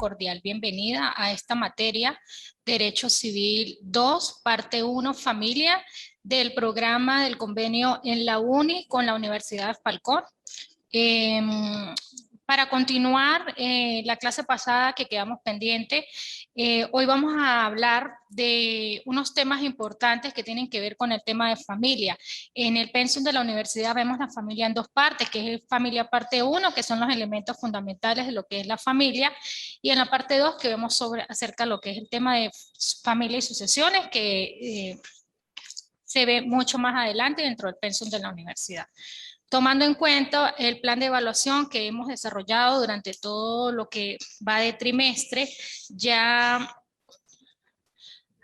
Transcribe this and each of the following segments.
cordial bienvenida a esta materia, Derecho Civil 2, parte 1, Familia, del programa del convenio en la UNI con la Universidad de Falcón. Para continuar la clase pasada que quedamos pendiente, hoy vamos a hablar de unos temas importantes que tienen que ver con el tema de familia. En el pensum de la universidad vemos la familia en dos partes, que es familia parte 1, que son los elementos fundamentales de lo que es la familia, y en la parte 2 que vemos acerca de lo que es el tema de familia y sucesiones, que se ve mucho más adelante dentro del pensum de la universidad. Tomando en cuenta el plan de evaluación que hemos desarrollado durante todo lo que va de trimestre, ya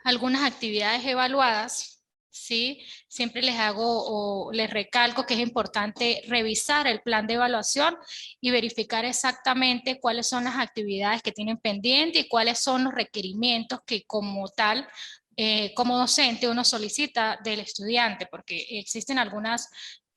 algunas actividades evaluadas, ¿sí? Siempre les hago o les recalco que es importante revisar el plan de evaluación y verificar exactamente cuáles son las actividades que tienen pendiente y cuáles son los requerimientos que como tal, como docente uno solicita del estudiante, porque existen algunas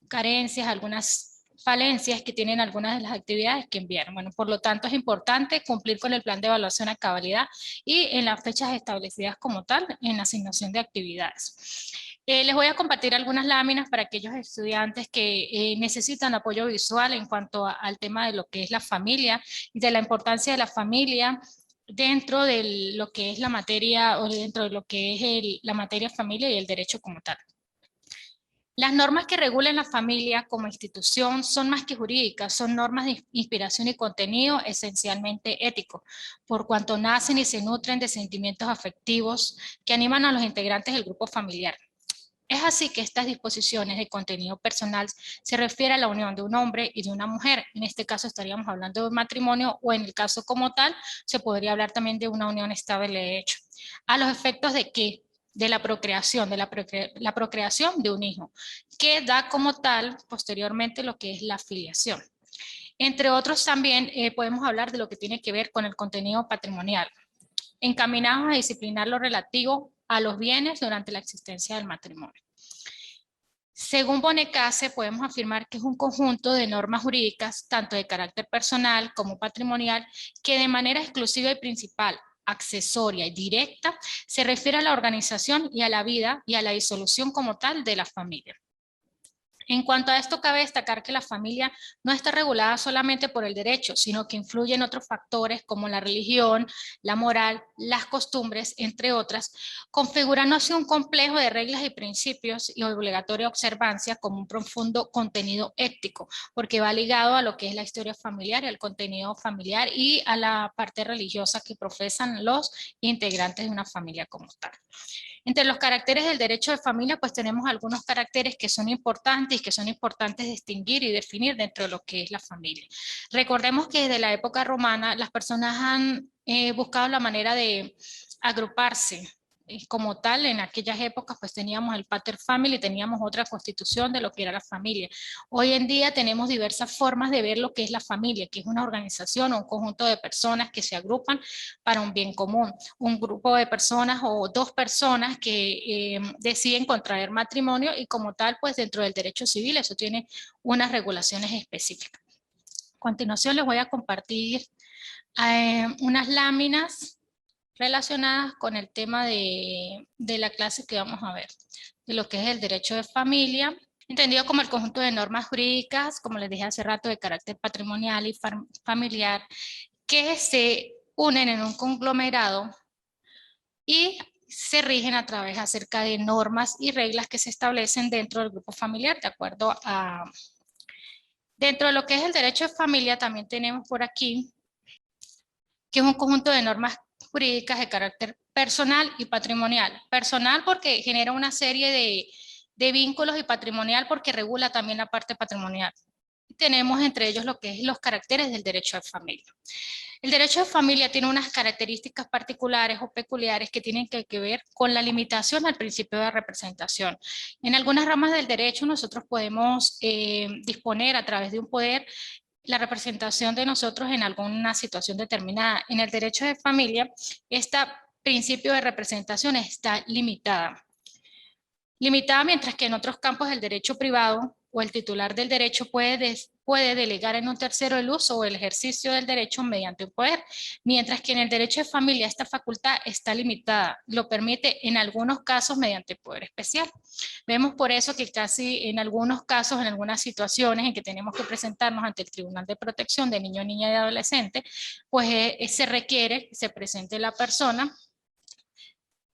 carencias, algunas falencias que tienen algunas de las actividades que enviaron. Bueno, por lo tanto es importante cumplir con el plan de evaluación a cabalidad y en las fechas establecidas como tal en la asignación de actividades. Les voy a compartir algunas láminas para aquellos estudiantes que necesitan apoyo visual en cuanto al tema de lo que es la familia y de la importancia de la familia dentro de lo que es la materia o dentro de lo que es la materia familia y el derecho como tal. Las normas que regulan la familia como institución son más que jurídicas, son normas de inspiración y contenido esencialmente ético, por cuanto nacen y se nutren de sentimientos afectivos que animan a los integrantes del grupo familiar. Es así que estas disposiciones de contenido personal se refieren a la unión de un hombre y de una mujer. En este caso estaríamos hablando de un matrimonio o en el caso como tal se podría hablar también de una unión estable de hecho. A los efectos de ¿qué? De la procreación, la procreación de un hijo, que da como tal posteriormente lo que es la filiación. Entre otros también podemos hablar de lo que tiene que ver con el contenido patrimonial, encaminados a disciplinar lo relativo a los bienes durante la existencia del matrimonio. Según Bonecase, podemos afirmar que es un conjunto de normas jurídicas, tanto de carácter personal como patrimonial, que de manera exclusiva y principal, accesoria y directa, se refiere a la organización y a la vida y a la disolución como tal de la familia. En cuanto a esto, cabe destacar que la familia no está regulada solamente por el derecho, sino que influye en otros factores como la religión, la moral, las costumbres, entre otras, configurándose un complejo de reglas y principios y obligatoria observancia como un profundo contenido ético, porque va ligado a lo que es la historia familiar, al contenido familiar y a la parte religiosa que profesan los integrantes de una familia como tal. Entre los caracteres del derecho de familia, pues tenemos algunos caracteres que son importantes y que son importantes distinguir y definir dentro de lo que es la familia. Recordemos que desde la época romana las personas han buscado la manera de agruparse. Como tal, en aquellas épocas pues teníamos el pater family, teníamos otra constitución de lo que era la familia. Hoy en día tenemos diversas formas de ver lo que es la familia, que es una organización o un conjunto de personas que se agrupan para un bien común. Un grupo de personas o dos personas que deciden contraer matrimonio y como tal pues dentro del derecho civil eso tiene unas regulaciones específicas. A continuación les voy a compartir unas láminas relacionadas con el tema de la clase que vamos a ver, de lo que es el derecho de familia, entendido como el conjunto de normas jurídicas, como les dije hace rato, de carácter patrimonial y familiar, que se unen en un conglomerado y se rigen a través acerca de normas y reglas que se establecen dentro del grupo familiar, de acuerdo a... Dentro de lo que es el derecho de familia también tenemos por aquí que es un conjunto de normas jurídicas de carácter personal y patrimonial. Personal porque genera una serie de vínculos y patrimonial porque regula también la parte patrimonial. Tenemos entre ellos lo que es los caracteres del derecho de familia. El derecho de familia tiene unas características particulares o peculiares que tienen que ver con la limitación al principio de representación. En algunas ramas del derecho nosotros podemos disponer a través de un poder la representación de nosotros en alguna situación determinada. En el derecho de familia, este principio de representación está limitada. Limitada mientras que en otros campos del derecho privado o el titular del derecho puede puede delegar en un tercero el uso o el ejercicio del derecho mediante un poder, mientras que en el derecho de familia esta facultad está limitada, lo permite en algunos casos mediante poder especial. Vemos por eso que casi en algunos casos, en algunas situaciones en que tenemos que presentarnos ante el Tribunal de Protección de Niño, Niña y Adolescente, pues se requiere que se presente la persona.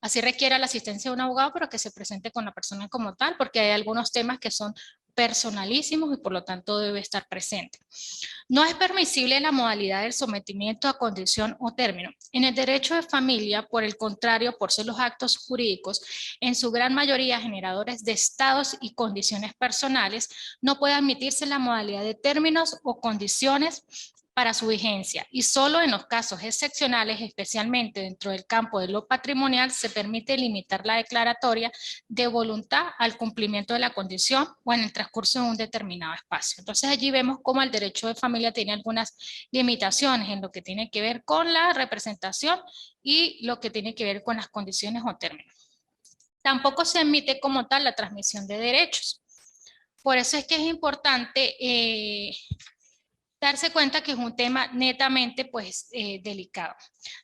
Así requiere la asistencia de un abogado, pero que se presente con la persona como tal, porque hay algunos temas que son personalísimos y por lo tanto debe estar presente. No es permisible la modalidad del sometimiento a condición o término. En el derecho de familia, por el contrario, por ser los actos jurídicos, en su gran mayoría generadores de estados y condiciones personales, no puede admitirse la modalidad de términos o condiciones para su vigencia, y solo en los casos excepcionales, especialmente dentro del campo de lo patrimonial, se permite limitar la declaratoria de voluntad al cumplimiento de la condición o en el transcurso de un determinado espacio. Entonces allí vemos cómo el derecho de familia tiene algunas limitaciones en lo que tiene que ver con la representación y lo que tiene que ver con las condiciones o términos. Tampoco se admite como tal la transmisión de derechos. Por eso es que es importante darse cuenta que es un tema netamente pues, delicado.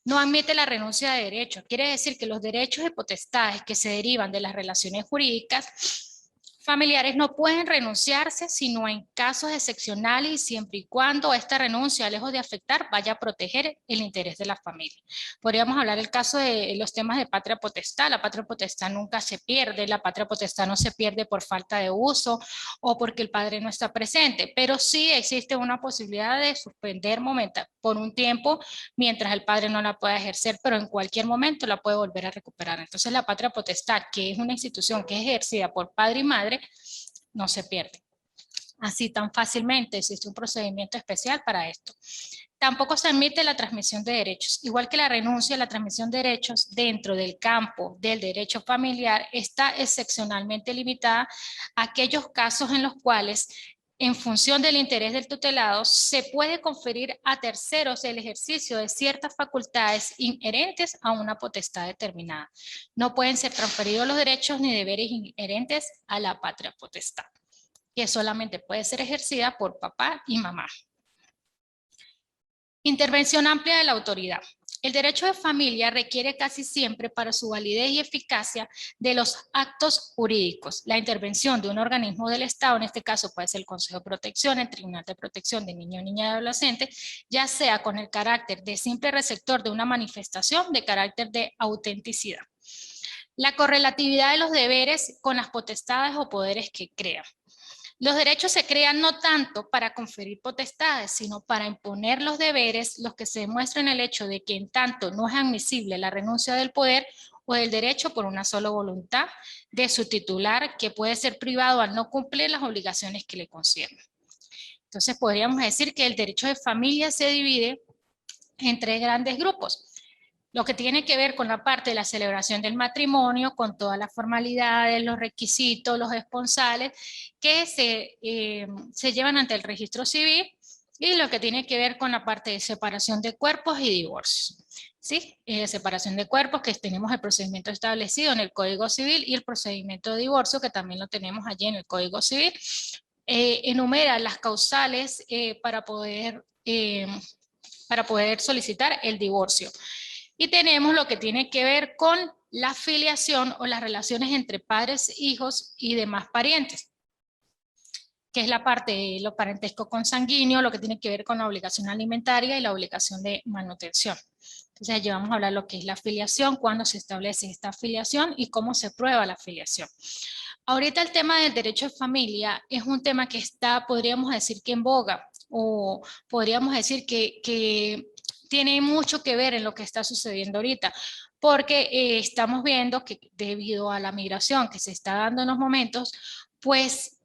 No admite la renuncia de derechos. Quiere decir que los derechos y potestades que se derivan de las relaciones jurídicas familiares no pueden renunciarse sino en casos excepcionales y siempre y cuando esta renuncia, lejos de afectar, vaya a proteger el interés de la familia. Podríamos hablar del caso de los temas de patria potestad. La patria potestad nunca se pierde, la patria potestad no se pierde por falta de uso o porque el padre no está presente, pero sí existe una posibilidad de suspender por un tiempo mientras el padre no la pueda ejercer, pero en cualquier momento la puede volver a recuperar. Entonces la patria potestad, que es una institución que es ejercida por padre y madre, no se pierde así tan fácilmente. Existe un procedimiento especial para esto. Tampoco se admite la transmisión de derechos. Igual que la renuncia a la transmisión de derechos dentro del campo del derecho familiar está excepcionalmente limitada a aquellos casos en los cuales, en función del interés del tutelado, se puede conferir a terceros el ejercicio de ciertas facultades inherentes a una potestad determinada. No pueden ser transferidos los derechos ni deberes inherentes a la patria potestad, que solamente puede ser ejercida por papá y mamá. Intervención amplia de la autoridad. El derecho de familia requiere casi siempre para su validez y eficacia de los actos jurídicos. La intervención de un organismo del Estado, en este caso puede ser el Consejo de Protección, el Tribunal de Protección de Niño, Niña y Adolescente, ya sea con el carácter de simple receptor de una manifestación de carácter de autenticidad. La correlatividad de los deberes con las potestades o poderes que crean. Los derechos se crean no tanto para conferir potestades, sino para imponer los deberes, los que se demuestran en el hecho de que en tanto no es admisible la renuncia del poder o del derecho por una sola voluntad de su titular, que puede ser privado al no cumplir las obligaciones que le conciernen. Entonces podríamos decir que el derecho de familia se divide en tres grandes grupos. Lo que tiene que ver con la parte de la celebración del matrimonio, con todas las formalidades, los requisitos, los esponsales que se llevan ante el registro civil, y lo que tiene que ver con la parte de separación de cuerpos y divorcios. ¿Sí? Separación de cuerpos, que tenemos el procedimiento establecido en el Código Civil, y el procedimiento de divorcio, que también lo tenemos allí en el Código Civil. Enumera las causales para poder solicitar el divorcio. Y tenemos lo que tiene que ver con la filiación o las relaciones entre padres, hijos y demás parientes, que es la parte de lo parentesco consanguíneo, lo que tiene que ver con la obligación alimentaria y la obligación de manutención. Entonces allí vamos a hablar lo que es la filiación, cuándo se establece esta filiación y cómo se prueba la filiación. Ahorita el tema del derecho de familia es un tema que está, podríamos decir que en boga, o podríamos decir que tiene mucho que ver en lo que está sucediendo ahorita, porque estamos viendo que debido a la migración que se está dando en los momentos, pues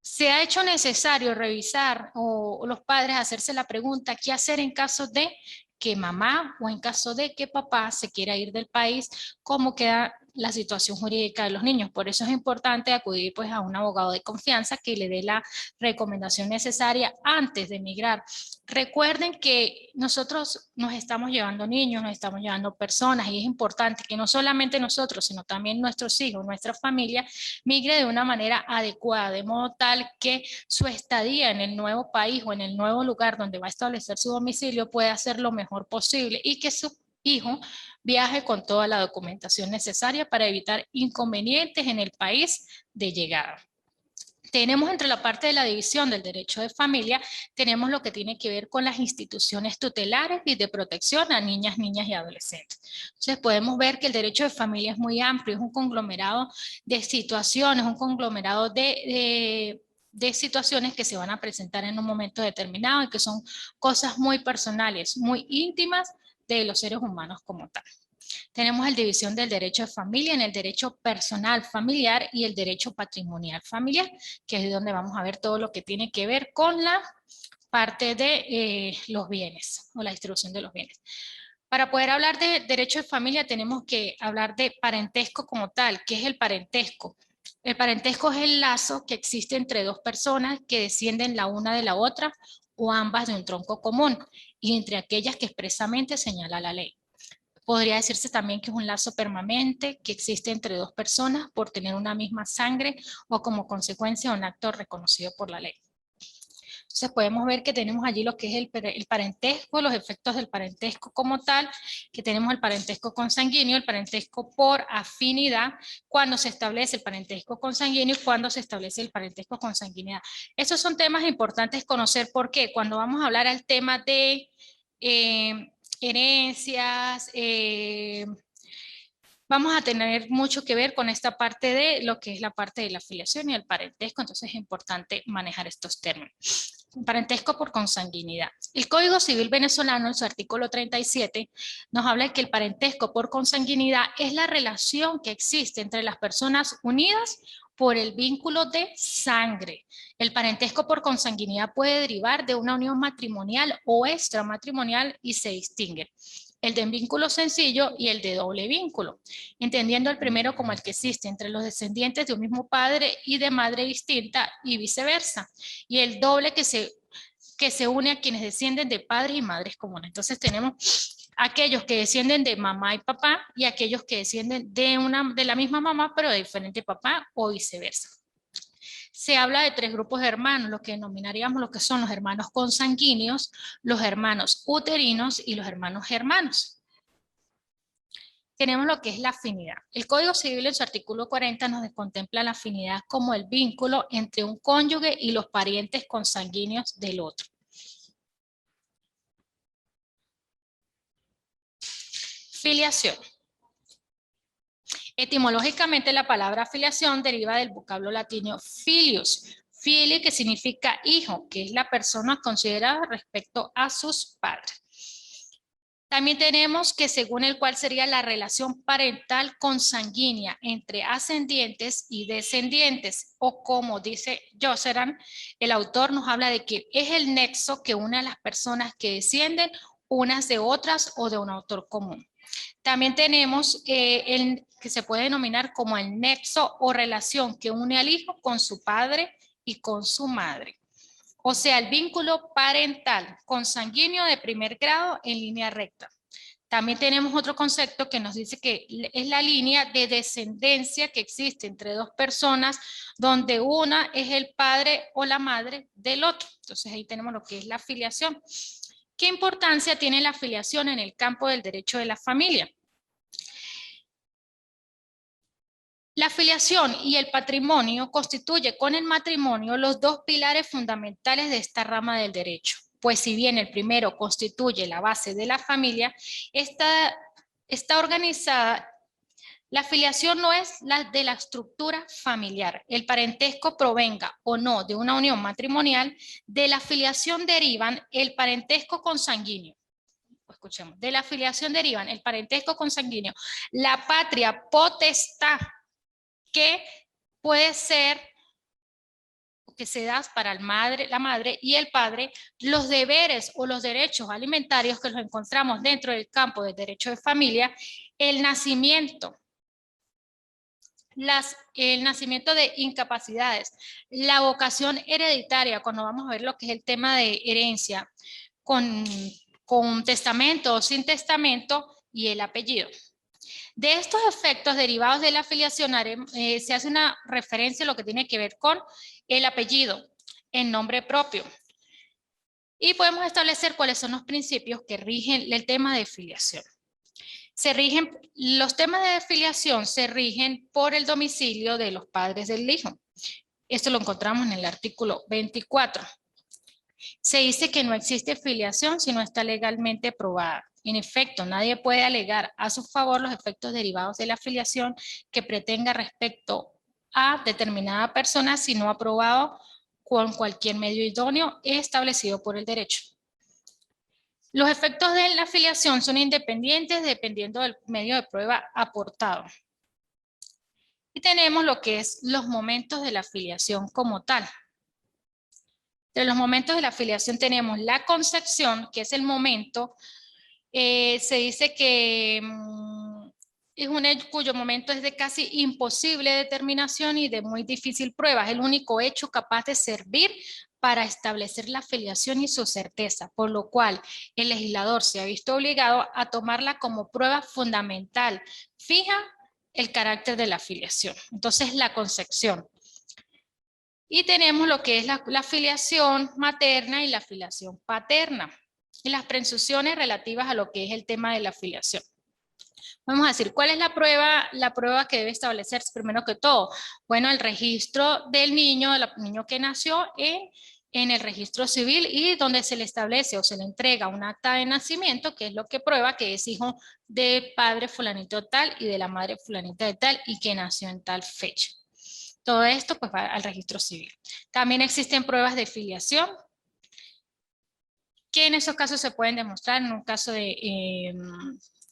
se ha hecho necesario revisar o los padres hacerse la pregunta, ¿qué hacer en caso de que mamá o en caso de que papá se quiera ir del país? ¿Cómo queda la situación jurídica de los niños. Por eso es importante acudir pues a un abogado de confianza que le dé la recomendación necesaria antes de emigrar. Recuerden que nosotros nos estamos llevando niños, nos estamos llevando personas y es importante que no solamente nosotros, sino también nuestros hijos, nuestra familia, migre de una manera adecuada, de modo tal que su estadía en el nuevo país o en el nuevo lugar donde va a establecer su domicilio pueda ser lo mejor posible y que su hijo viaje con toda la documentación necesaria para evitar inconvenientes en el país de llegada. Tenemos entre la parte de la división del derecho de familia, tenemos lo que tiene que ver con las instituciones tutelares y de protección a niñas, niñas y adolescentes. Entonces podemos ver que el derecho de familia es muy amplio, es un conglomerado de situaciones, un conglomerado de situaciones que se van a presentar en un momento determinado y que son cosas muy personales, muy íntimas de los seres humanos como tal. Tenemos la división del derecho de familia en el derecho personal familiar y el derecho patrimonial familiar, que es donde vamos a ver todo lo que tiene que ver con la parte de los bienes o la distribución de los bienes. Para poder hablar de derecho de familia tenemos que hablar de parentesco como tal. ¿Qué es el parentesco? El parentesco es el lazo que existe entre dos personas que descienden la una de la otra o ambas de un tronco común y entre aquellas que expresamente señala la ley. Podría decirse también que es un lazo permanente que existe entre dos personas por tener una misma sangre o como consecuencia de un acto reconocido por la ley. Entonces podemos ver que tenemos allí lo que es el parentesco, los efectos del parentesco como tal, que tenemos el parentesco consanguíneo, el parentesco por afinidad, cuando se establece el parentesco consanguíneo y cuando se establece el parentesco consanguinidad. Esos son temas importantes conocer porque cuando vamos a hablar al tema de herencias, vamos a tener mucho que ver con esta parte de lo que es la parte de la afiliación y el parentesco, entonces es importante manejar estos términos. Parentesco por consanguinidad. El Código Civil venezolano, en su artículo 37, nos habla de que el parentesco por consanguinidad es la relación que existe entre las personas unidas por el vínculo de sangre. El parentesco por consanguinidad puede derivar de una unión matrimonial o extramatrimonial y se distingue el de vínculo sencillo y el de doble vínculo, entendiendo el primero como el que existe entre los descendientes de un mismo padre y de madre distinta y viceversa, y el doble que se une a quienes descienden de padres y madres comunes. Entonces tenemos aquellos que descienden de mamá y papá y aquellos que descienden de la misma mamá pero de diferente papá o viceversa. Se habla de tres grupos de hermanos, lo que denominaríamos lo que son los hermanos consanguíneos, los hermanos uterinos y los hermanos germanos. Tenemos lo que es la afinidad. El Código Civil en su artículo 40 nos contempla la afinidad como el vínculo entre un cónyuge y los parientes consanguíneos del otro. Filiación. Etimológicamente la palabra filiación deriva del vocablo latino filius, fili que significa hijo, que es la persona considerada respecto a sus padres. También tenemos que según el cual sería la relación parental consanguínea entre ascendientes y descendientes, o como dice Josserand, el autor nos habla de que es el nexo que une a las personas que descienden unas de otras o de un autor común. También tenemos el que se puede denominar como el nexo o relación que une al hijo con su padre y con su madre. O sea, el vínculo parental consanguíneo de primer grado en línea recta. También tenemos otro concepto que nos dice que es la línea de descendencia que existe entre dos personas donde una es el padre o la madre del otro. Entonces ahí tenemos lo que es la filiación. ¿Qué importancia tiene la filiación en el campo del derecho de la familia? La filiación y el patrimonio constituye con el matrimonio los dos pilares fundamentales de esta rama del derecho. Pues si bien el primero constituye la base de la familia, está organizada. La filiación no es la de la estructura familiar. El parentesco provenga o no de una unión matrimonial, de la filiación derivan el parentesco consanguíneo. Escuchemos, de la filiación derivan el parentesco consanguíneo, la patria potestad, que puede ser que se da para la madre y el padre, los deberes o los derechos alimentarios que los encontramos dentro del campo del derecho de familia, el nacimiento, El nacimiento de incapacidades, la vocación hereditaria, cuando vamos a ver lo que es el tema de herencia, con, con testamento o sin testamento y el apellido. De estos efectos derivados de la afiliación se hace una referencia a lo que tiene que ver con el apellido en nombre propio. Y podemos establecer cuáles son los principios que rigen el tema de filiación. Los temas de filiación se rigen por el domicilio de los padres del hijo. Esto lo encontramos en el artículo 24. Se dice que no existe filiación si no está legalmente probada. En efecto, nadie puede alegar a su favor los efectos derivados de la filiación que pretenga respecto a determinada persona si no ha probado con cualquier medio idóneo establecido por el derecho. Los efectos de la afiliación son independientes dependiendo del medio de prueba aportado. Y tenemos lo que es los momentos de la afiliación como tal. De los momentos de la afiliación tenemos la concepción, que es el momento, se dice que es cuyo momento es de casi imposible determinación y de muy difícil prueba. Es el único hecho capaz de servir para establecer la filiación y su certeza, por lo cual el legislador se ha visto obligado a tomarla como prueba fundamental, fija el carácter de la filiación. Entonces, la concepción. Y tenemos lo que es la filiación materna y la filiación paterna, y las presunciones relativas a lo que es el tema de la filiación. Vamos a decir, ¿cuál es la prueba? La prueba que debe establecerse primero que todo. Bueno, el registro del niño que nació en el registro civil y donde se le establece o se le entrega un acta de nacimiento, que es lo que prueba que es hijo de padre fulanito tal y de la madre fulanita de tal y que nació en tal fecha. Todo esto pues va al registro civil. También existen pruebas de filiación, que en esos casos se pueden demostrar en un caso de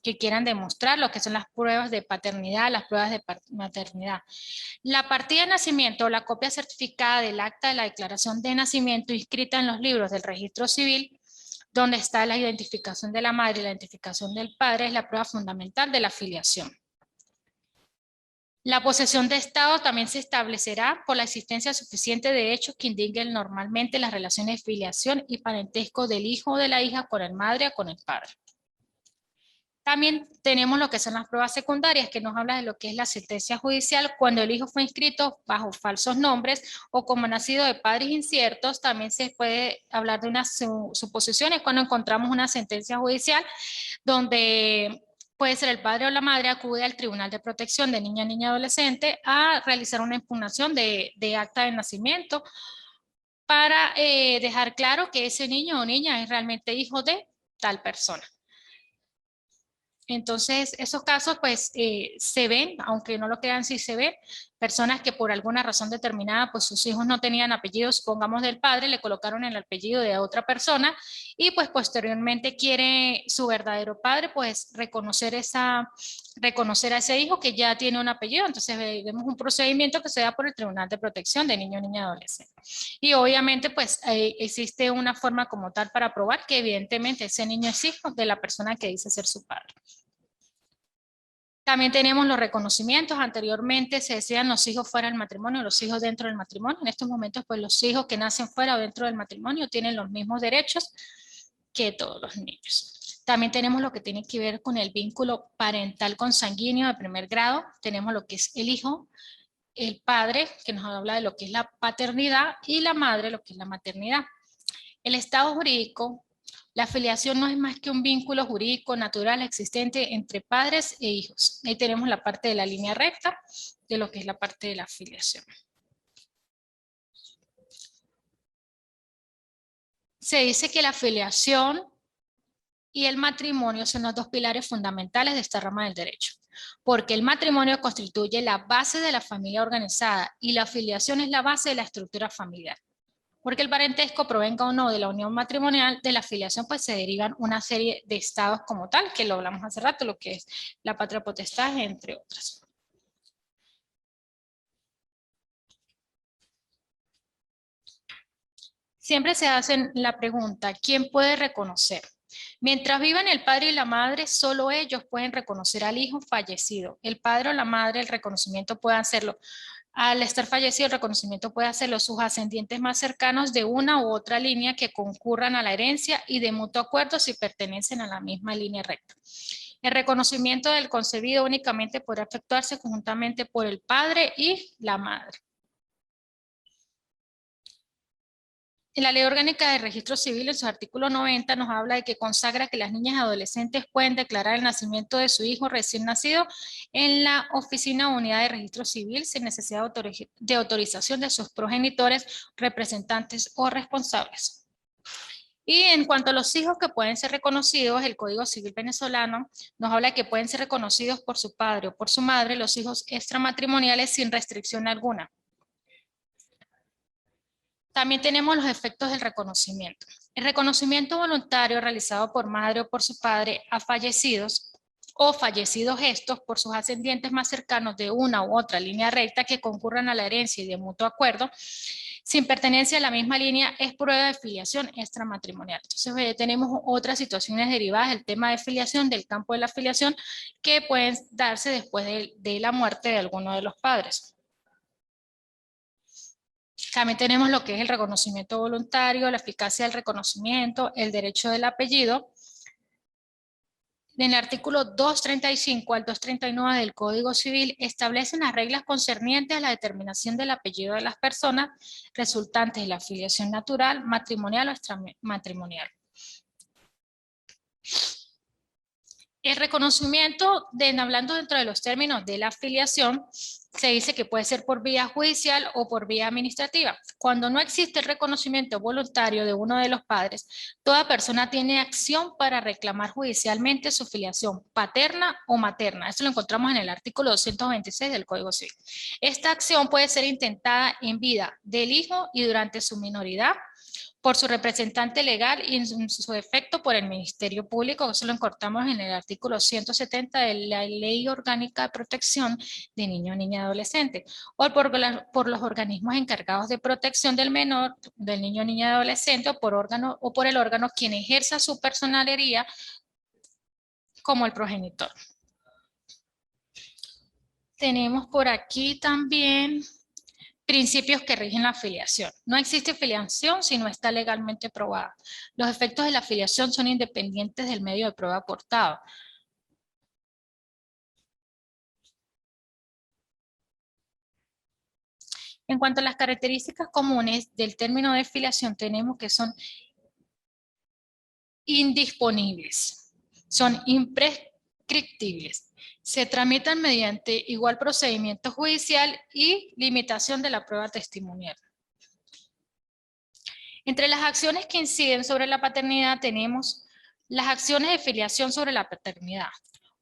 que quieran demostrar lo que son las pruebas de paternidad, las pruebas de maternidad. La partida de nacimiento o la copia certificada del acta de la declaración de nacimiento inscrita en los libros del registro civil, donde está la identificación de la madre y la identificación del padre, es la prueba fundamental de la filiación. La posesión de Estado también se establecerá por la existencia suficiente de hechos que indiquen normalmente las relaciones de filiación y parentesco del hijo o de la hija con el madre o con el padre. También tenemos lo que son las pruebas secundarias, que nos habla de lo que es la sentencia judicial cuando el hijo fue inscrito bajo falsos nombres o como nacido de padres inciertos. También se puede hablar de unas suposiciones cuando encontramos una sentencia judicial donde puede ser el padre o la madre acude al Tribunal de Protección de Niña, Niña, Adolescente a realizar una impugnación de acta de nacimiento para dejar claro que ese niño o niña es realmente hijo de tal persona. Entonces, esos casos pues se ven, aunque no lo crean, sí se ven, personas que por alguna razón determinada, pues sus hijos no tenían apellidos, pongamos del padre, le colocaron el apellido de otra persona y pues posteriormente quiere su verdadero padre, pues reconocer a ese hijo que ya tiene un apellido. Entonces vemos un procedimiento que se da por el Tribunal de Protección de Niño, Niña, Adolescente. Y obviamente pues existe una forma como tal para probar que evidentemente ese niño es hijo de la persona que dice ser su padre. También tenemos los reconocimientos. Anteriormente se decían los hijos fuera del matrimonio, los hijos dentro del matrimonio. En estos momentos, pues los hijos que nacen fuera o dentro del matrimonio tienen los mismos derechos que todos los niños. También tenemos lo que tiene que ver con el vínculo parental consanguíneo de primer grado. Tenemos lo que es el hijo, el padre, que nos habla de lo que es la paternidad, y la madre, lo que es la maternidad. El estado jurídico. La filiación no es más que un vínculo jurídico natural existente entre padres e hijos. Ahí tenemos la parte de la línea recta de lo que es la parte de la filiación. Se dice que la filiación y el matrimonio son los dos pilares fundamentales de esta rama del derecho, porque el matrimonio constituye la base de la familia organizada y la filiación es la base de la estructura familiar. Porque el parentesco provenga o no de la unión matrimonial, de la filiación, pues se derivan una serie de estados como tal, que lo hablamos hace rato, lo que es la patria potestad, entre otras. Siempre se hace la pregunta, ¿quién puede reconocer? Mientras vivan el padre y la madre, solo ellos pueden reconocer al hijo fallecido. El padre o la madre, el reconocimiento puede hacerlo. Al estar fallecido, el reconocimiento puede hacerlo sus ascendientes más cercanos de una u otra línea que concurran a la herencia y de mutuo acuerdo si pertenecen a la misma línea recta. El reconocimiento del concebido únicamente podrá efectuarse conjuntamente por el padre y la madre. En la Ley Orgánica de Registro Civil, en su artículo 90, nos habla de que consagra que las niñas y adolescentes pueden declarar el nacimiento de su hijo recién nacido en la Oficina o Unidad de Registro Civil sin necesidad de autorización de sus progenitores, representantes o responsables. Y en cuanto a los hijos que pueden ser reconocidos, el Código Civil venezolano nos habla de que pueden ser reconocidos por su padre o por su madre los hijos extramatrimoniales sin restricción alguna. También tenemos los efectos del reconocimiento. El reconocimiento voluntario realizado por madre o por su padre a fallecidos o fallecidos estos por sus ascendientes más cercanos de una u otra línea recta que concurran a la herencia y de mutuo acuerdo, sin pertenencia a la misma línea, es prueba de filiación extramatrimonial. Entonces tenemos otras situaciones derivadas del tema de filiación, del campo de la filiación, que pueden darse después de la muerte de alguno de los padres. También tenemos lo que es el reconocimiento voluntario, la eficacia del reconocimiento, el derecho del apellido. En el artículo 235 al 239 del Código Civil establecen las reglas concernientes a la determinación del apellido de las personas resultantes de la filiación natural, matrimonial o extramatrimonial. El reconocimiento, hablando dentro de los términos de la filiación, se dice que puede ser por vía judicial o por vía administrativa. Cuando no existe el reconocimiento voluntario de uno de los padres, toda persona tiene acción para reclamar judicialmente su filiación paterna o materna. Esto lo encontramos en el artículo 226 del Código Civil. Esta acción puede ser intentada en vida del hijo y durante su minoridad, por su representante legal y en su efecto por el Ministerio Público. Eso lo encontramos en el artículo 170 de la Ley Orgánica de Protección de Niño, Niña y Adolescente, o por los organismos encargados de protección del menor, del niño, niña y adolescente, o por el órgano quien ejerza su personería como el progenitor. Tenemos por aquí también principios que rigen la filiación. No existe filiación si no está legalmente probada. Los efectos de la filiación son independientes del medio de prueba aportado. En cuanto a las características comunes del término de filiación, tenemos que son indisponibles, son imprescriptibles, se tramitan mediante igual procedimiento judicial y limitación de la prueba testimonial. Entre las acciones que inciden sobre la paternidad tenemos las acciones de filiación sobre la paternidad.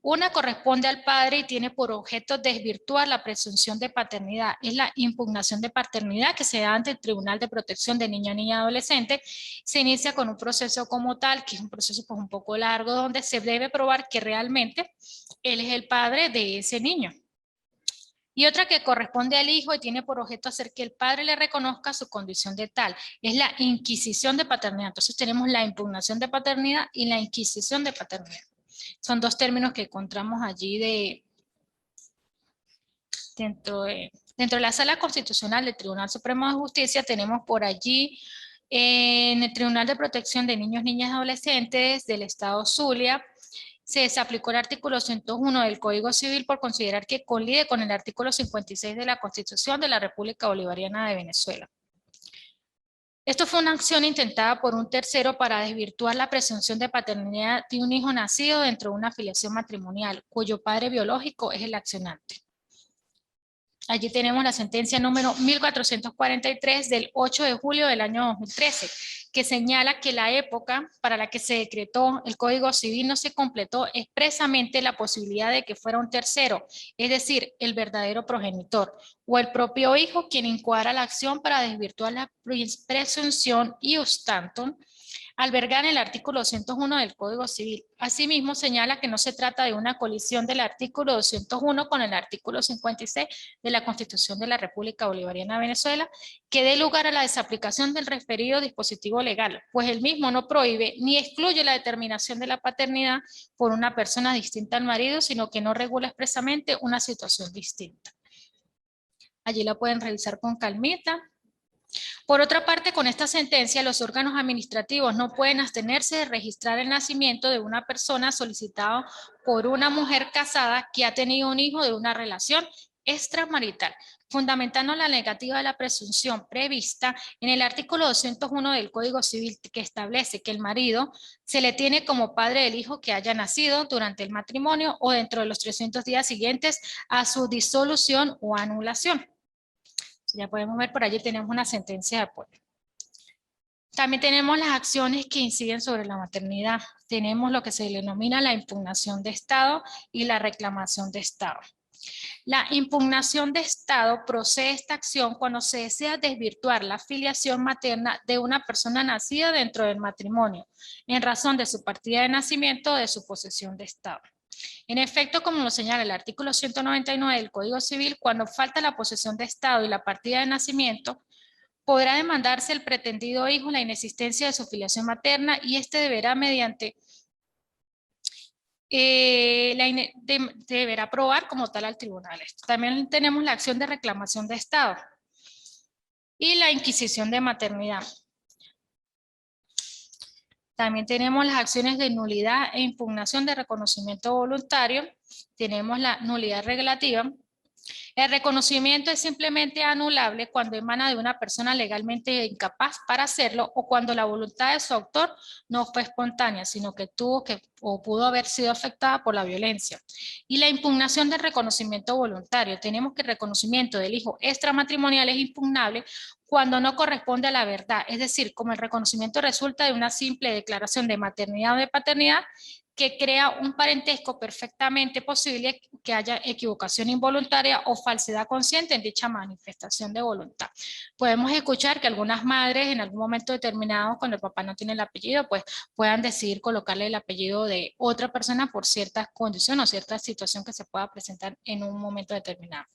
Una corresponde al padre y tiene por objeto desvirtuar la presunción de paternidad. Es la impugnación de paternidad que se da ante el Tribunal de Protección de Niño, Niña y Adolescente. Se inicia con un proceso como tal, que es un proceso pues, un poco largo, donde se debe probar que realmente él es el padre de ese niño. Y otra que corresponde al hijo y tiene por objeto hacer que el padre le reconozca su condición de tal. Es la inquisición de paternidad. Entonces tenemos la impugnación de paternidad y la inquisición de paternidad. Son dos términos que encontramos allí dentro de la Sala Constitucional del Tribunal Supremo de Justicia. Tenemos por allí en el Tribunal de Protección de Niños, Niñas y Adolescentes del Estado Zulia. Se aplicó el artículo 101 del Código Civil por considerar que colide con el artículo 56 de la Constitución de la República Bolivariana de Venezuela. Esto fue una acción intentada por un tercero para desvirtuar la presunción de paternidad de un hijo nacido dentro de una filiación matrimonial, cuyo padre biológico es el accionante. Allí tenemos la sentencia número 1443 del 8 de julio del año 2013, que señala que la época para la que se decretó el Código Civil no se completó expresamente la posibilidad de que fuera un tercero, es decir, el verdadero progenitor, o el propio hijo quien incoara la acción para desvirtuar la presunción ius tantum albergar en el artículo 201 del Código Civil. Asimismo, señala que no se trata de una colisión del artículo 201 con el artículo 56 de la Constitución de la República Bolivariana de Venezuela, que dé lugar a la desaplicación del referido dispositivo legal, pues el mismo no prohíbe ni excluye la determinación de la paternidad por una persona distinta al marido, sino que no regula expresamente una situación distinta. Allí la pueden revisar con calmita. Por otra parte, con esta sentencia, los órganos administrativos no pueden abstenerse de registrar el nacimiento de una persona solicitado por una mujer casada que ha tenido un hijo de una relación extramarital, fundamentando la negativa de la presunción prevista en el artículo 201 del Código Civil, que establece que el marido se le tiene como padre del hijo que haya nacido durante el matrimonio o dentro de los 300 días siguientes a su disolución o anulación. Ya podemos ver por allí tenemos una sentencia de apoyo. También tenemos las acciones que inciden sobre la maternidad. Tenemos lo que se denomina la impugnación de Estado y la reclamación de Estado. La impugnación de Estado procede esta acción cuando se desea desvirtuar la filiación materna de una persona nacida dentro del matrimonio, en razón de su partida de nacimiento o de su posesión de Estado. En efecto, como lo señala el artículo 199 del Código Civil, cuando falta la posesión de Estado y la partida de nacimiento, podrá demandarse el pretendido hijo la inexistencia de su filiación materna y éste deberá deberá probar como tal al tribunal. También tenemos la acción de reclamación de Estado y la inquisición de maternidad. También tenemos las acciones de nulidad e impugnación de reconocimiento voluntario. Tenemos la nulidad reglativa. El reconocimiento es simplemente anulable cuando emana de una persona legalmente incapaz para hacerlo o cuando la voluntad de su autor no fue espontánea, sino que tuvo que o pudo haber sido afectada por la violencia. Y la impugnación del reconocimiento voluntario. Tenemos que el reconocimiento del hijo extramatrimonial es impugnable cuando no corresponde a la verdad, es decir, como el reconocimiento resulta de una simple declaración de maternidad o de paternidad que crea un parentesco perfectamente posible, que haya equivocación involuntaria o falsedad consciente en dicha manifestación de voluntad. Podemos escuchar que algunas madres en algún momento determinado, cuando el papá no tiene el apellido, pues puedan decidir colocarle el apellido de otra persona por ciertas condiciones o cierta situación que se pueda presentar en un momento determinado.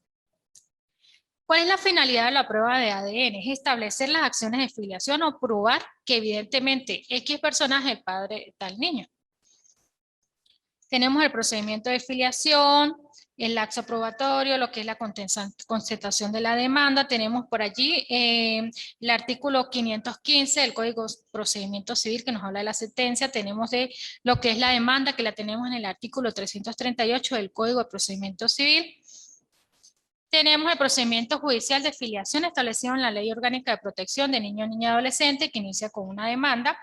¿Cuál es la finalidad de la prueba de ADN? Es establecer las acciones de filiación o probar que evidentemente X persona es el padre de tal niño. Tenemos el procedimiento de filiación, el laxo probatorio, lo que es la contestación de la demanda. Tenemos por allí el artículo 515 del Código de Procedimiento Civil que nos habla de la sentencia. Tenemos de lo que es la demanda, que la tenemos en el artículo 338 del Código de Procedimiento Civil. Tenemos el procedimiento judicial de filiación establecido en la Ley Orgánica de Protección de Niño, Niña y Adolescente, que inicia con una demanda.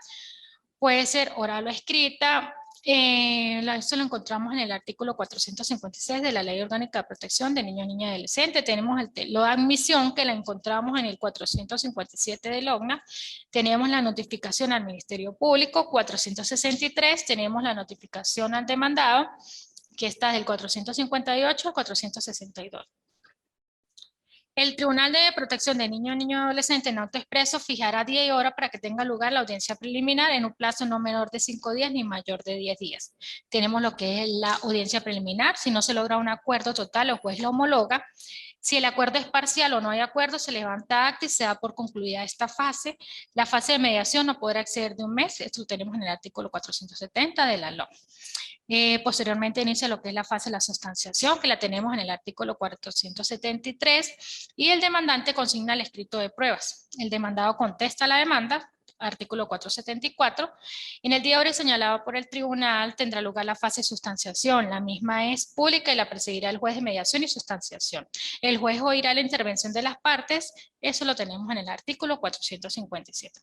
Puede ser oral o escrita. Eso lo encontramos en el artículo 456 de la Ley Orgánica de Protección de Niño, Niña y Adolescente. Tenemos lo de admisión, que la encontramos en el 457 del OGNA. Tenemos la notificación al Ministerio Público, 463. Tenemos la notificación al demandado, que está del 458 al 462. El Tribunal de Protección de Niño, Niño y Adolescente en auto expreso fijará día y hora para que tenga lugar la audiencia preliminar en un plazo no menor de 5 días ni mayor de 10 días. Tenemos lo que es la audiencia preliminar. Si no se logra un acuerdo total, el juez lo homologa. Si el acuerdo es parcial o no hay acuerdo, se levanta acta y se da por concluida esta fase. La fase de mediación no podrá exceder de un mes. Esto lo tenemos en el artículo 470 de la LOM. Posteriormente inicia lo que es la fase de la sustanciación, que la tenemos en el artículo 473, y el demandante consigna el escrito de pruebas. El demandado contesta la demanda, artículo 474. En el día hora señalado por el tribunal tendrá lugar la fase de sustanciación. La misma es pública y la presidirá el juez de mediación y sustanciación. El juez oirá la intervención de las partes. Eso lo tenemos en el artículo 457.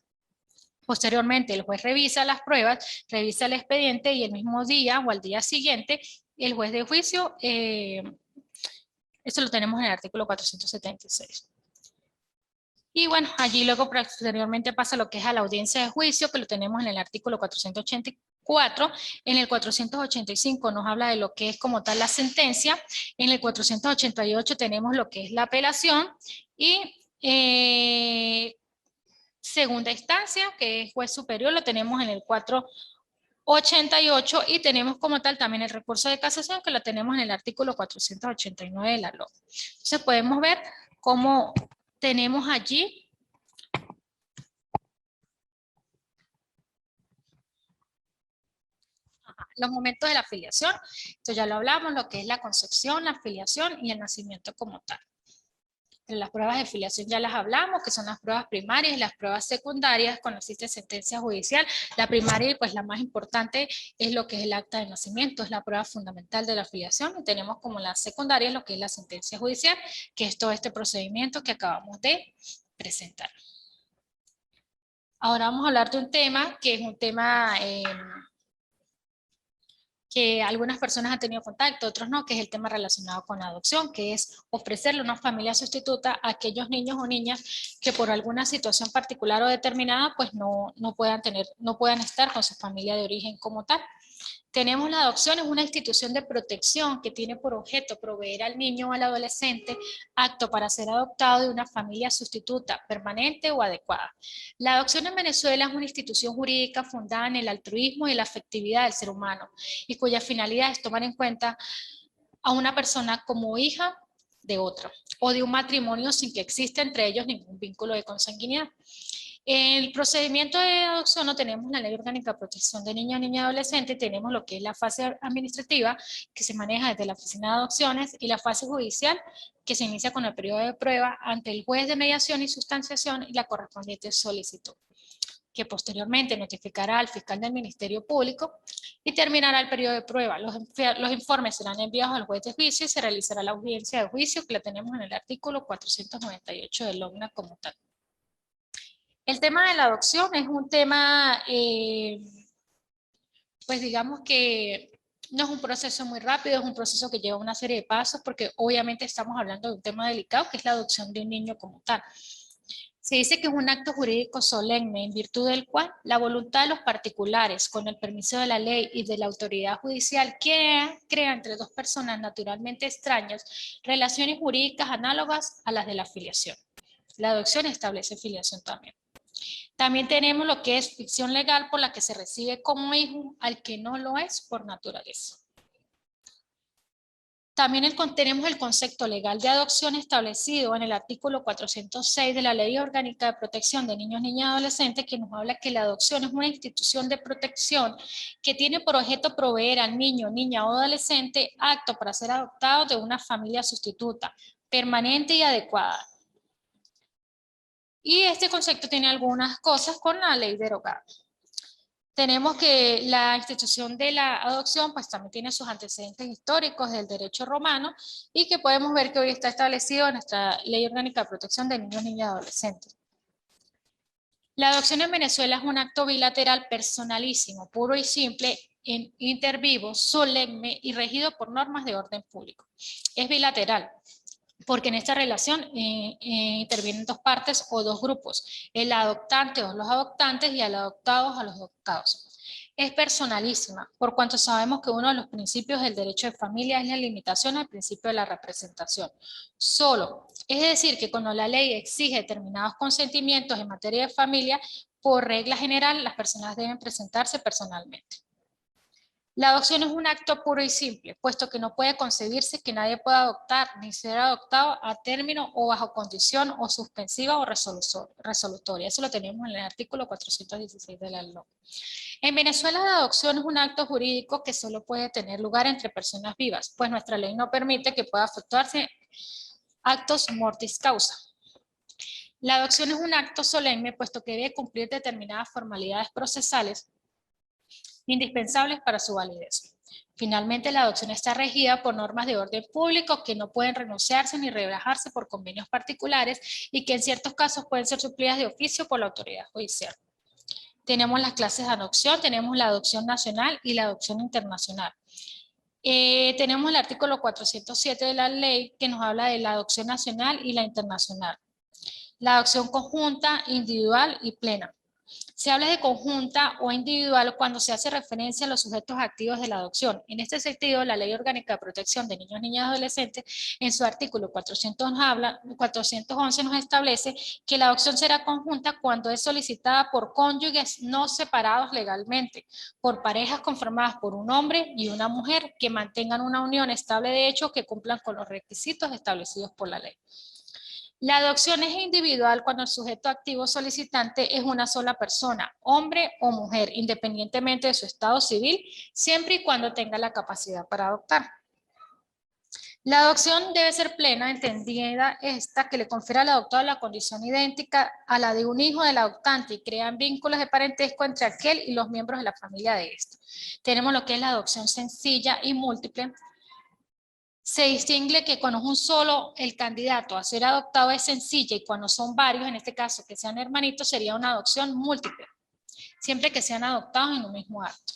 Posteriormente, el juez revisa las pruebas, revisa el expediente y el mismo día o al día siguiente, el juez de juicio, esto lo tenemos en el artículo 476. Y bueno, allí luego posteriormente pasa lo que es a la audiencia de juicio, que lo tenemos en el artículo 484. En el 485 nos habla de lo que es como tal la sentencia. En el 488 tenemos lo que es la apelación y segunda instancia, que es juez superior, lo tenemos en el 488 y tenemos como tal también el recurso de casación que lo tenemos en el artículo 489 de la LOA. Entonces podemos ver cómo tenemos allí los momentos de la afiliación. Esto ya lo hablamos, lo que es la concepción, la afiliación y el nacimiento como tal. Las pruebas de filiación ya las hablamos, que son las pruebas primarias y las pruebas secundarias cuando existe sentencia judicial. La primaria, pues la más importante, es lo que es el acta de nacimiento, es la prueba fundamental de la filiación. Y tenemos como la secundaria lo que es la sentencia judicial, que es todo este procedimiento que acabamos de presentar. Ahora vamos a hablar de un tema que es un tema que algunas personas han tenido contacto, otros no, que es el tema relacionado con la adopción, que es ofrecerle una familia sustituta a aquellos niños o niñas que por alguna situación particular o determinada, pues no puedan estar con su familia de origen como tal. Tenemos la adopción, es una institución de protección que tiene por objeto proveer al niño o al adolescente apto para ser adoptado de una familia sustituta, permanente o adecuada. La adopción en Venezuela es una institución jurídica fundada en el altruismo y la afectividad del ser humano y cuya finalidad es tomar en cuenta a una persona como hija de otro o de un matrimonio sin que exista entre ellos ningún vínculo de consanguinidad. En el procedimiento de adopción no tenemos la Ley Orgánica de Protección de Niños, Niñas y Adolescentes, tenemos lo que es la fase administrativa que se maneja desde la Oficina de Adopciones y la fase judicial que se inicia con el periodo de prueba ante el juez de mediación y sustanciación y la correspondiente solicitud, que posteriormente notificará al fiscal del Ministerio Público y terminará el periodo de prueba. Los informes serán enviados al juez de juicio y se realizará la audiencia de juicio que la tenemos en el artículo 498 del OGNA como tal. El tema de la adopción es un tema, pues digamos que no es un proceso muy rápido, es un proceso que lleva una serie de pasos porque obviamente estamos hablando de un tema delicado que es la adopción de un niño como tal. Se dice que es un acto jurídico solemne en virtud del cual la voluntad de los particulares, con el permiso de la ley y de la autoridad judicial, crea entre dos personas naturalmente extrañas relaciones jurídicas análogas a las de la filiación. La adopción establece filiación también. También tenemos lo que es ficción legal por la que se recibe como hijo al que no lo es por naturaleza. También tenemos el concepto legal de adopción establecido en el artículo 406 de la Ley Orgánica de Protección de Niños, Niñas y Adolescentes, que nos habla que la adopción es una institución de protección que tiene por objeto proveer al niño, niña o adolescente apto para ser adoptado de una familia sustituta, permanente y adecuada. Y este concepto tiene algunas cosas con la ley derogada. Tenemos que la institución de la adopción pues también tiene sus antecedentes históricos del derecho romano y que podemos ver que hoy está establecido en nuestra Ley Orgánica de Protección de Niños, Niñas y Adolescentes. La adopción en Venezuela es un acto bilateral personalísimo, puro y simple, en inter vivo, solemne y regido por normas de orden público. Es bilateral, porque en esta relación intervienen dos partes o dos grupos, el adoptante o los adoptantes y el adoptado o los adoptados. Es personalísima, por cuanto sabemos que uno de los principios del derecho de familia es la limitación al principio de la representación. Solo, es decir, que cuando la ley exige determinados consentimientos en materia de familia, por regla general, las personas deben presentarse personalmente. La adopción es un acto puro y simple, puesto que no puede concebirse que nadie pueda adoptar ni ser adoptado a término o bajo condición o suspensiva o resolutoria. Eso lo tenemos en el artículo 416 de la LOA. En Venezuela la adopción es un acto jurídico que solo puede tener lugar entre personas vivas, pues nuestra ley no permite que pueda efectuarse actos mortis causa. La adopción es un acto solemne, puesto que debe cumplir determinadas formalidades procesales indispensables para su validez. Finalmente, la adopción está regida por normas de orden público que no pueden renunciarse ni rebajarse por convenios particulares y que en ciertos casos pueden ser suplidas de oficio por la autoridad judicial. Tenemos las clases de adopción, tenemos la adopción nacional y la adopción internacional. Tenemos el artículo 407 de la ley que nos habla de la adopción nacional y la internacional. La adopción conjunta, individual y plena. Se habla de conjunta o individual cuando se hace referencia a los sujetos activos de la adopción. En este sentido, la Ley Orgánica de Protección de Niños, Niñas y Adolescentes, en su artículo 411 nos establece que la adopción será conjunta cuando es solicitada por cónyuges no separados legalmente, por parejas conformadas por un hombre y una mujer que mantengan una unión estable de hecho que cumplan con los requisitos establecidos por la ley. La adopción es individual cuando el sujeto activo solicitante es una sola persona, hombre o mujer, independientemente de su estado civil, siempre y cuando tenga la capacidad para adoptar. La adopción debe ser plena, entendida esta, que le confiere al adoptado la condición idéntica a la de un hijo del adoptante y crean vínculos de parentesco entre aquel y los miembros de la familia de este. Tenemos lo que es la adopción sencilla y múltiple. Se distingue que cuando es un solo el candidato a ser adoptado es sencilla y cuando son varios, en este caso que sean hermanitos, sería una adopción múltiple, siempre que sean adoptados en un mismo acto.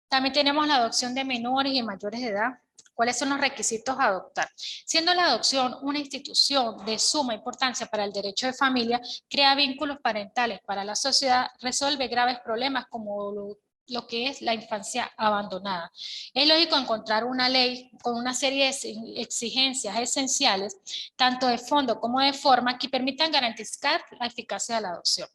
También tenemos la adopción de menores y mayores de edad. ¿Cuáles son los requisitos a adoptar? Siendo la adopción una institución de suma importancia para el derecho de familia, crea vínculos parentales para la sociedad, resuelve graves problemas como lo que es la infancia abandonada. Es lógico encontrar una ley con una serie de exigencias esenciales, tanto de fondo como de forma, que permitan garantizar la eficacia de la adopción.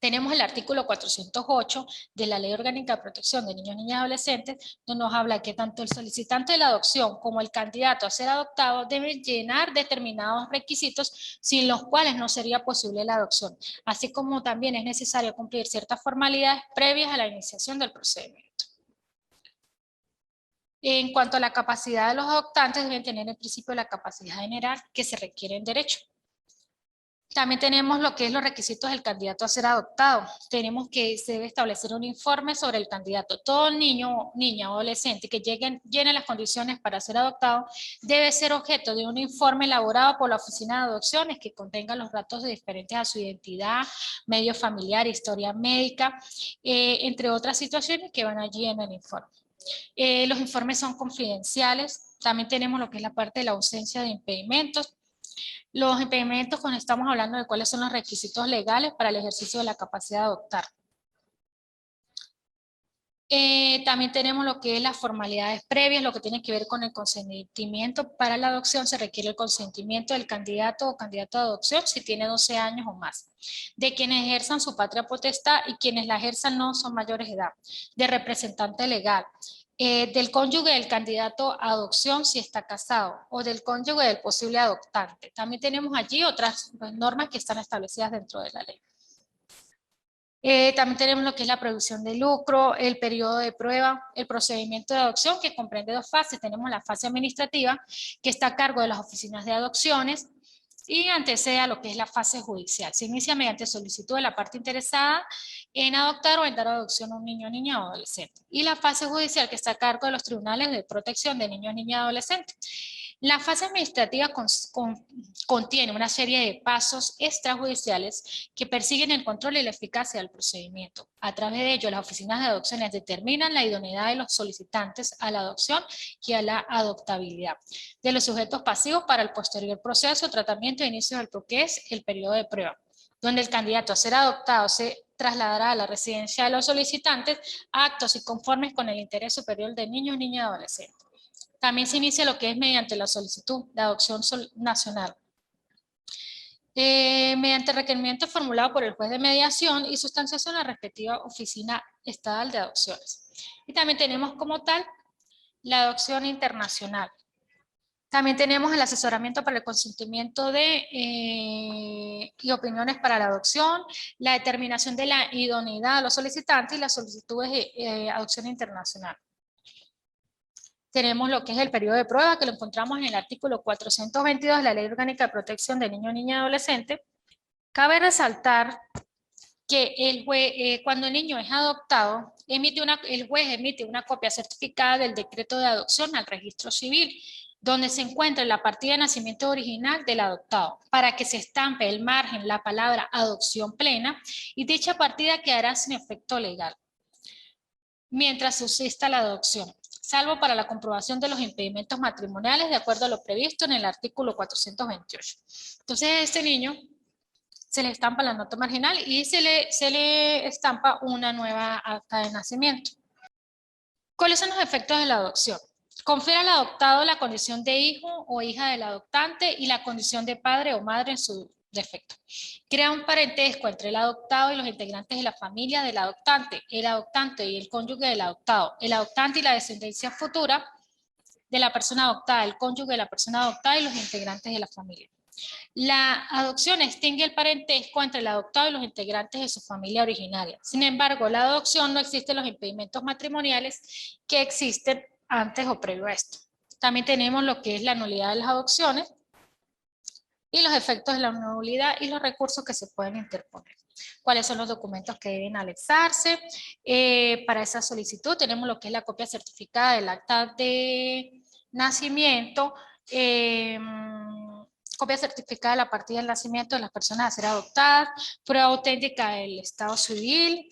Tenemos el artículo 408 de la Ley Orgánica de Protección de Niños, Niñas y Adolescentes, donde nos habla que tanto el solicitante de la adopción como el candidato a ser adoptado deben llenar determinados requisitos sin los cuales no sería posible la adopción, así como también es necesario cumplir ciertas formalidades previas a la iniciación del procedimiento. En cuanto a la capacidad de los adoptantes, deben tener en principio la capacidad general que se requiere en derecho. También tenemos lo que es los requisitos del candidato a ser adoptado. Tenemos que se debe establecer un informe sobre el candidato. Todo niño, niña o adolescente que llene las condiciones para ser adoptado debe ser objeto de un informe elaborado por la Oficina de Adopciones que contenga los datos diferentes a su identidad, medio familiar, historia médica, entre otras situaciones que van allí en el informe. Los informes son confidenciales. También tenemos lo que es la parte de la ausencia de impedimentos. Los impedimentos, cuando estamos hablando de cuáles son los requisitos legales para el ejercicio de la capacidad de adoptar. También tenemos lo que es las formalidades previas, lo que tiene que ver con el consentimiento. Para la adopción se requiere el consentimiento del candidato o candidata de adopción si tiene 12 años o más, de quienes ejerzan su patria potestad y quienes la ejerzan no son mayores de edad, de representante legal, del cónyuge del candidato a adopción si está casado o del cónyuge del posible adoptante. También tenemos allí otras normas que están establecidas dentro de la ley. También tenemos lo que es la prohibición de lucro, el periodo de prueba, el procedimiento de adopción que comprende dos fases. Tenemos la fase administrativa que está a cargo de las oficinas de adopciones y antecede a lo que es la fase judicial. Se inicia mediante solicitud de la parte interesada en adoptar o en dar adopción a un niño, niña o adolescente. Y la fase judicial que está a cargo de los tribunales de protección de niños, niñas y adolescentes. La fase administrativa contiene una serie de pasos extrajudiciales que persiguen el control y la eficacia del procedimiento. A través de ello, las oficinas de adopciones determinan la idoneidad de los solicitantes a la adopción y a la adoptabilidad de los sujetos pasivos para el posterior proceso, tratamiento e inicio del que es el periodo de prueba, donde el candidato a ser adoptado se trasladará a la residencia de los solicitantes actos y conformes con el interés superior del niño, niña y adolescente. También se inicia lo que es mediante la solicitud de adopción nacional. Mediante requerimiento formulado por el juez de mediación y sustanciados en la respectiva oficina estatal de adopciones. Y también tenemos como tal la adopción internacional. También tenemos el asesoramiento para el consentimiento y opiniones para la adopción, la determinación de la idoneidad de los solicitantes y las solicitudes de adopción internacional. Tenemos lo que es el periodo de prueba, que lo encontramos en el artículo 422 de la Ley Orgánica de Protección de Niños, Niñas y Adolescentes. Cabe resaltar que cuando el niño es adoptado, el juez emite una copia certificada del decreto de adopción al registro civil, donde se encuentra la partida de nacimiento original del adoptado, para que se estampe el margen la palabra adopción plena, y dicha partida quedará sin efecto legal mientras subsista la adopción, salvo para la comprobación de los impedimentos matrimoniales de acuerdo a lo previsto en el artículo 428. Entonces, este niño se le estampa la nota marginal y se le estampa una nueva acta de nacimiento. ¿Cuáles son los efectos de la adopción? Confiere al adoptado la condición de hijo o hija del adoptante y la condición de padre o madre en su defecto. Crea un parentesco entre el adoptado y los integrantes de la familia del adoptante, el adoptante y el cónyuge del adoptado, el adoptante y la descendencia futura de la persona adoptada, el cónyuge de la persona adoptada y los integrantes de la familia. La adopción extingue el parentesco entre el adoptado y los integrantes de su familia originaria. Sin embargo, la adopción no existen los impedimentos matrimoniales que existen antes o previo a esto. También tenemos lo que es la nulidad de las adopciones y los efectos de la nulidad y los recursos que se pueden interponer. ¿Cuáles son los documentos que deben anexarse? Para esa solicitud tenemos lo que es la copia certificada del acta de nacimiento, copia certificada de la partida del nacimiento de las personas a ser adoptadas, prueba auténtica del estado civil,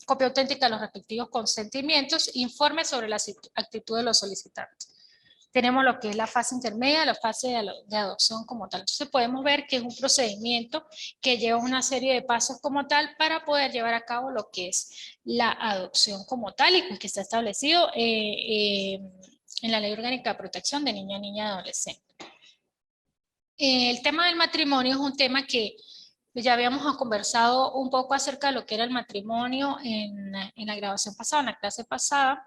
copia auténtica de los respectivos consentimientos, informe sobre la actitud de los solicitantes. Tenemos lo que es la fase intermedia, la fase de adopción como tal. Entonces podemos ver que es un procedimiento que lleva una serie de pasos como tal para poder llevar a cabo lo que es la adopción como tal y pues que está establecido en la Ley Orgánica de Protección de Niño, Niña y Adolescente. El tema del matrimonio es un tema que ya habíamos conversado un poco acerca de lo que era el matrimonio en la grabación pasada, en la clase pasada,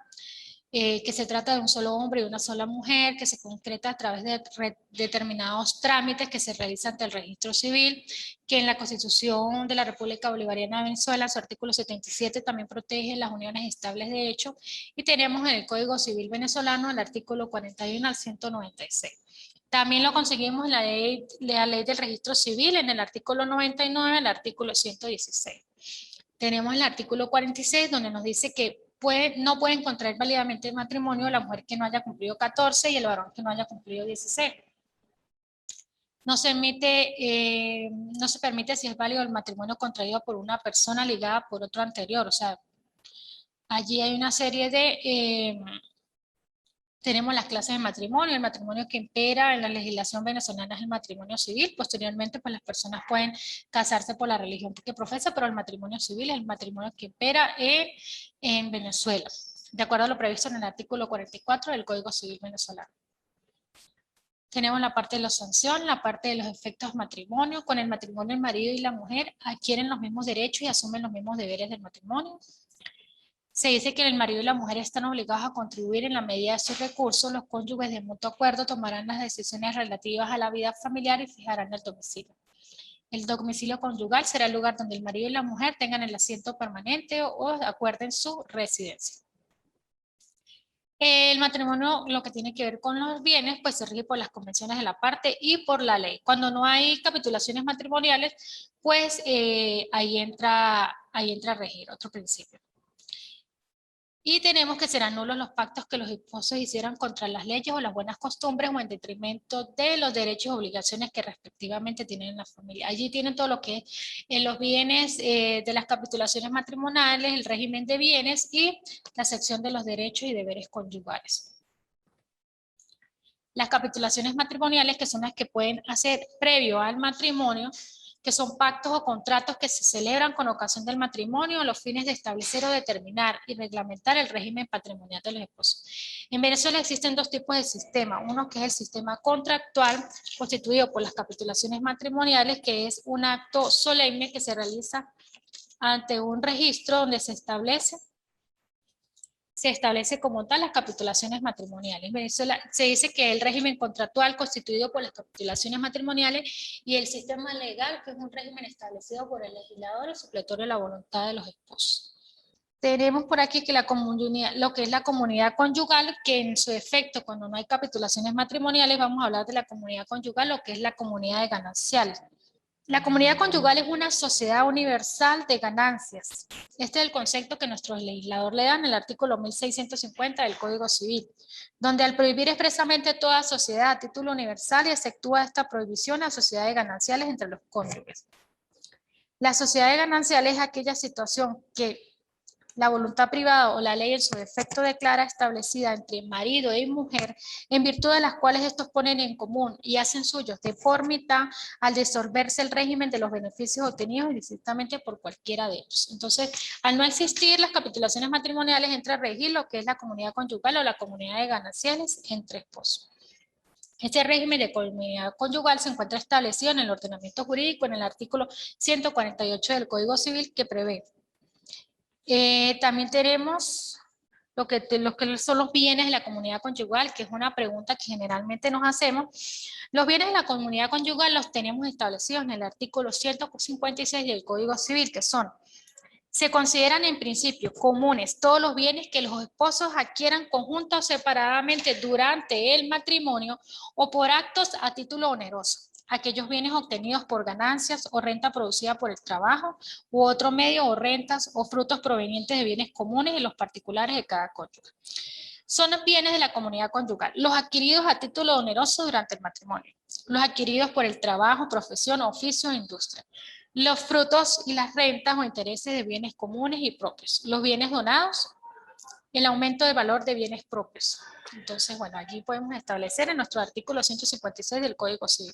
que se trata de un solo hombre y una sola mujer, que se concreta a través de determinados trámites que se realizan ante el registro civil, que en la Constitución de la República Bolivariana de Venezuela, su artículo 77 también protege las uniones estables de hecho, y tenemos en el Código Civil venezolano el artículo 41 al 196. También lo conseguimos en la ley del registro civil, en el artículo 99, el artículo 116. Tenemos el artículo 46, donde nos dice que no pueden contraer válidamente el matrimonio la mujer que no haya cumplido 14 y el varón que no haya cumplido 16. No se permite si es válido el matrimonio contraído por una persona ligada por otro anterior. O sea, allí hay una serie de... tenemos las clases de matrimonio, el matrimonio que impera en la legislación venezolana es el matrimonio civil. Posteriormente, pues las personas pueden casarse por la religión que profesa, pero el matrimonio civil es el matrimonio que impera en Venezuela, de acuerdo a lo previsto en el artículo 44 del Código Civil venezolano. Tenemos la parte de la sanción, la parte de los efectos matrimonio. Con el matrimonio, el marido y la mujer adquieren los mismos derechos y asumen los mismos deberes del matrimonio. Se dice que el marido y la mujer están obligados a contribuir en la medida de sus recursos. Los cónyuges de mutuo acuerdo tomarán las decisiones relativas a la vida familiar y fijarán el domicilio. El domicilio conyugal será el lugar donde el marido y la mujer tengan el asiento permanente o acuerden su residencia. El matrimonio, lo que tiene que ver con los bienes, pues se rige por las convenciones de la parte y por la ley. Cuando no hay capitulaciones matrimoniales, pues ahí entra a regir otro principio. Y tenemos que serán nulos los pactos que los esposos hicieran contra las leyes o las buenas costumbres o en detrimento de los derechos y obligaciones que respectivamente tienen en la familia. Allí tienen todo lo que es los bienes de las capitulaciones matrimoniales, el régimen de bienes y la sección de los derechos y deberes conyugales. Las capitulaciones matrimoniales, que son las que pueden hacer previo al matrimonio, que son pactos o contratos que se celebran con ocasión del matrimonio a los fines de establecer o determinar y reglamentar el régimen patrimonial de los esposos. En Venezuela existen dos tipos de sistema, uno que es el sistema contractual, constituido por las capitulaciones matrimoniales, que es un acto solemne que se realiza ante un registro donde se establece como tal las capitulaciones matrimoniales. En Venezuela se dice que el régimen contractual constituido por las capitulaciones matrimoniales y el sistema legal, que es un régimen establecido por el legislador y supletorio de la voluntad de los esposos. Tenemos por aquí que lo que es la comunidad conyugal, que en su efecto, cuando no hay capitulaciones matrimoniales, vamos a hablar de la comunidad conyugal, lo que es la comunidad de gananciales. La comunidad conyugal es una sociedad universal de ganancias. Este es el concepto que nuestro legislador le da en el artículo 1650 del Código Civil, donde al prohibir expresamente toda sociedad a título universal y exceptúa esta prohibición a sociedades gananciales entre los cónyuges. La sociedad de gananciales es aquella situación que la voluntad privada o la ley en su defecto declara establecida entre marido y mujer, en virtud de las cuales estos ponen en común y hacen suyos de por mitad al disolverse el régimen de los beneficios obtenidos indistintamente por cualquiera de ellos. Entonces, al no existir las capitulaciones matrimoniales, entra a regir lo que es la comunidad conyugal o la comunidad de gananciales entre esposos. Este régimen de comunidad conyugal se encuentra establecido en el ordenamiento jurídico en el artículo 148 del Código Civil que prevé. También tenemos lo que son los bienes de la comunidad conyugal, que es una pregunta que generalmente nos hacemos. Los bienes de la comunidad conyugal los tenemos establecidos en el artículo 156 del Código Civil, que son: se consideran en principio comunes todos los bienes que los esposos adquieran conjuntos o separadamente durante el matrimonio o por actos a título oneroso. Aquellos bienes obtenidos por ganancias o renta producida por el trabajo u otro medio o rentas o frutos provenientes de bienes comunes en los particulares de cada cónyuge. Son los bienes de la comunidad conyugal: los adquiridos a título oneroso durante el matrimonio, los adquiridos por el trabajo, profesión, oficio o industria, los frutos y las rentas o intereses de bienes comunes y propios, los bienes donados, el aumento del valor de bienes propios. Entonces, bueno, allí podemos establecer en nuestro artículo 156 del Código Civil.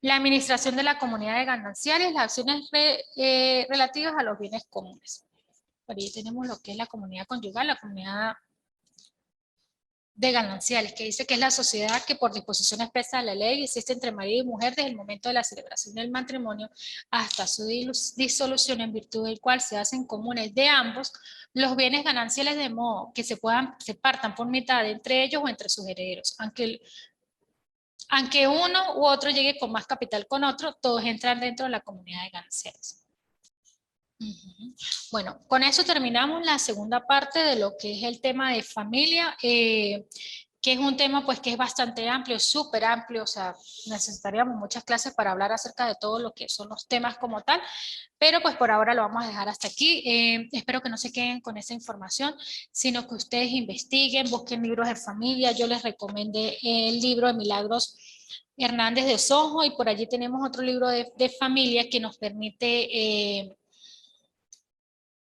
La administración de la comunidad de gananciales, las acciones relativas a los bienes comunes. Por ahí tenemos lo que es la comunidad conyugal, la comunidad de gananciales, que dice que es la sociedad que por disposición expresa de la ley existe entre marido y mujer desde el momento de la celebración del matrimonio hasta su disolución, en virtud del cual se hacen comunes de ambos los bienes gananciales, de modo que se partan por mitad entre ellos o entre sus herederos. Aunque uno u otro llegue con más capital con otro, todos entran dentro de la comunidad de gananciales. Bueno, con eso terminamos la segunda parte de lo que es el tema de familia, que es un tema pues que es bastante amplio, súper amplio, o sea, necesitaríamos muchas clases para hablar acerca de todo lo que son los temas como tal, pero pues por ahora lo vamos a dejar hasta aquí. Espero que no se queden con esa información, sino que ustedes investiguen, busquen libros de familia. Yo les recomendé el libro de Milagros Hernández de Sojo, y por allí tenemos otro libro de familia que nos permite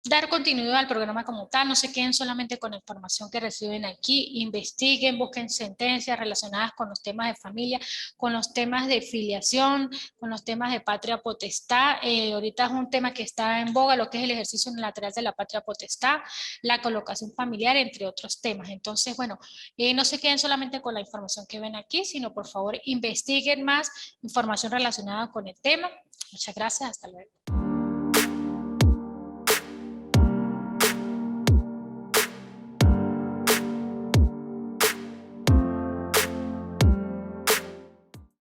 dar continuidad al programa como tal. No se queden solamente con la información que reciben aquí, investiguen, busquen sentencias relacionadas con los temas de familia, con los temas de filiación, con los temas de patria potestad. Ahorita es un tema que está en boga, lo que es el ejercicio unilateral de la patria potestad, la colocación familiar, entre otros temas. Entonces, bueno, no se queden solamente con la información que ven aquí, sino por favor investiguen más información relacionada con el tema. Muchas gracias, hasta luego.